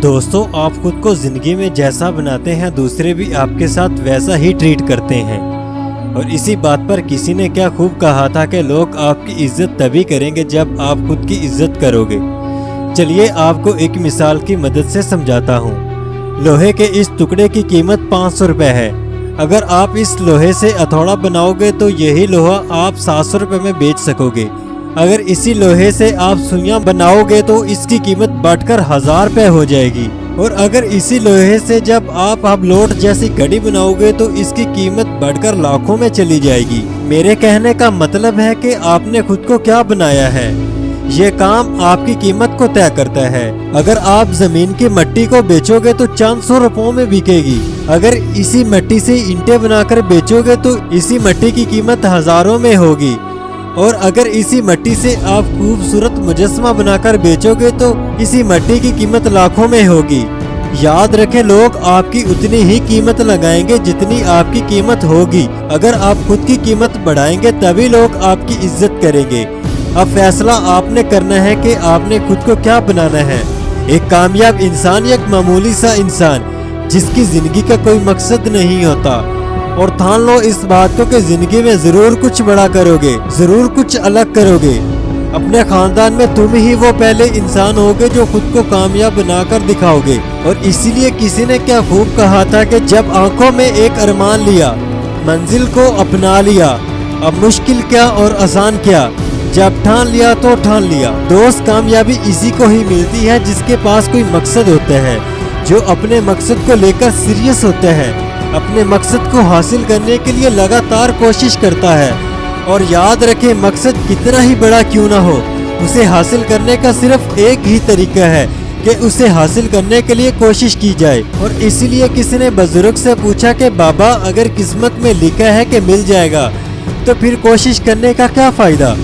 दोस्तों, आप खुद को जिंदगी में जैसा बनाते हैं दूसरे भी आपके साथ वैसा ही ट्रीट करते हैं। और इसी बात पर किसी ने क्या खूब कहा था कि लोग आपकी इज्जत तभी करेंगे जब आप खुद की इज्जत करोगे। चलिए आपको एक मिसाल की मदद से समझाता हूँ। लोहे के इस टुकड़े की कीमत 500 रुपये है। अगर आप इस लोहे से हथौड़ा बनाओगे तो यही लोहा आप 700 रुपये में बेच सकोगे। अगर इसी लोहे से आप सुइयां बनाओगे तो इसकी कीमत बढ़कर 1000 रुपये हो जाएगी। और अगर इसी लोहे से जब आप लोट जैसी घड़ी बनाओगे तो इसकी कीमत बढ़कर लाखों में चली जाएगी। मेरे कहने का मतलब है कि आपने खुद को क्या बनाया है, ये काम आपकी कीमत को तय करता है। अगर आप जमीन की मट्टी को बेचोगे तो चंद सौ रुपयों में बिकेगी। अगर इसी मट्टी से ईंटें बनाकर बेचोगे तो इसी मट्टी की कीमत हजारों में होगी। और अगर इसी मट्टी से आप खूबसूरत मुजस्समा बनाकर बेचोगे तो इसी मट्टी की कीमत लाखों में होगी। याद रखें, लोग आपकी उतनी ही कीमत लगाएंगे जितनी आपकी कीमत होगी। अगर आप खुद की कीमत बढ़ाएंगे तभी लोग आपकी इज्जत करेंगे। अब फैसला आपने करना है कि आपने खुद को क्या बनाना है। एक कामयाब इंसान या एक मामूली सा इंसान जिसकी जिंदगी का कोई मकसद नहीं होता। और ठान लो इस बात को कि जिंदगी में जरूर कुछ बड़ा करोगे, जरूर कुछ अलग करोगे। अपने खानदान में तुम ही वो पहले इंसान होगे जो खुद को कामयाब बनाकर दिखाओगे। और इसीलिए किसी ने क्या खूब कहा था कि जब आंखों में एक अरमान लिया, मंजिल को अपना लिया, अब मुश्किल क्या और आसान क्या, जब ठान लिया तो ठान लिया। दोस्त, कामयाबी इसी को ही मिलती है जिसके पास कोई मकसद होता है, जो अपने मकसद को लेकर सीरियस होता है, अपने मकसद को हासिल करने के लिए लगातार कोशिश करता है। और याद रखें, मकसद कितना ही बड़ा क्यों ना हो, उसे हासिल करने का सिर्फ एक ही तरीका है कि उसे हासिल करने के लिए कोशिश की जाए। और इसीलिए किसी ने बुजुर्ग से पूछा कि बाबा, अगर किस्मत में लिखा है कि मिल जाएगा तो फिर कोशिश करने का क्या फायदा।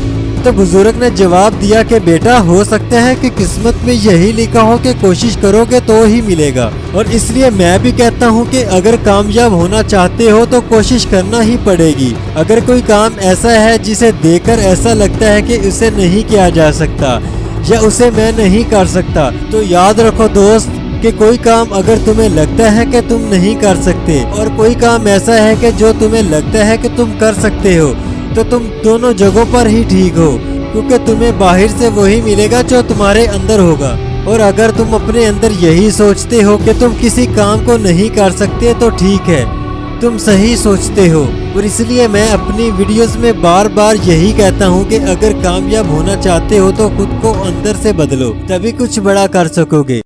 तो बुजुर्ग ने जवाब दिया कि बेटा, हो सकता है कि किस्मत में यही लिखा हो कि कोशिश करोगे तो ही मिलेगा। और इसलिए मैं भी कहता हूँ कि अगर कामयाब होना चाहते हो तो कोशिश करना ही पड़ेगी। अगर कोई काम ऐसा है जिसे देखकर ऐसा लगता है कि उसे नहीं किया जा सकता या उसे मैं नहीं कर सकता, तो याद रखो दोस्त कि कोई काम अगर तुम्हें लगता है कि तुम नहीं कर सकते और कोई काम ऐसा है कि जो तुम्हें लगता है कि तुम कर सकते हो, तो तुम दोनों जगहों पर ही ठीक हो, क्योंकि तुम्हें बाहर से वही मिलेगा जो तुम्हारे अंदर होगा। और अगर तुम अपने अंदर यही सोचते हो कि तुम किसी काम को नहीं कर सकते तो ठीक है, तुम सही सोचते हो। और इसलिए मैं अपनी वीडियोस में बार बार यही कहता हूँ कि अगर कामयाब होना चाहते हो तो खुद को अंदर से बदलो, तभी कुछ बड़ा कर सकोगे।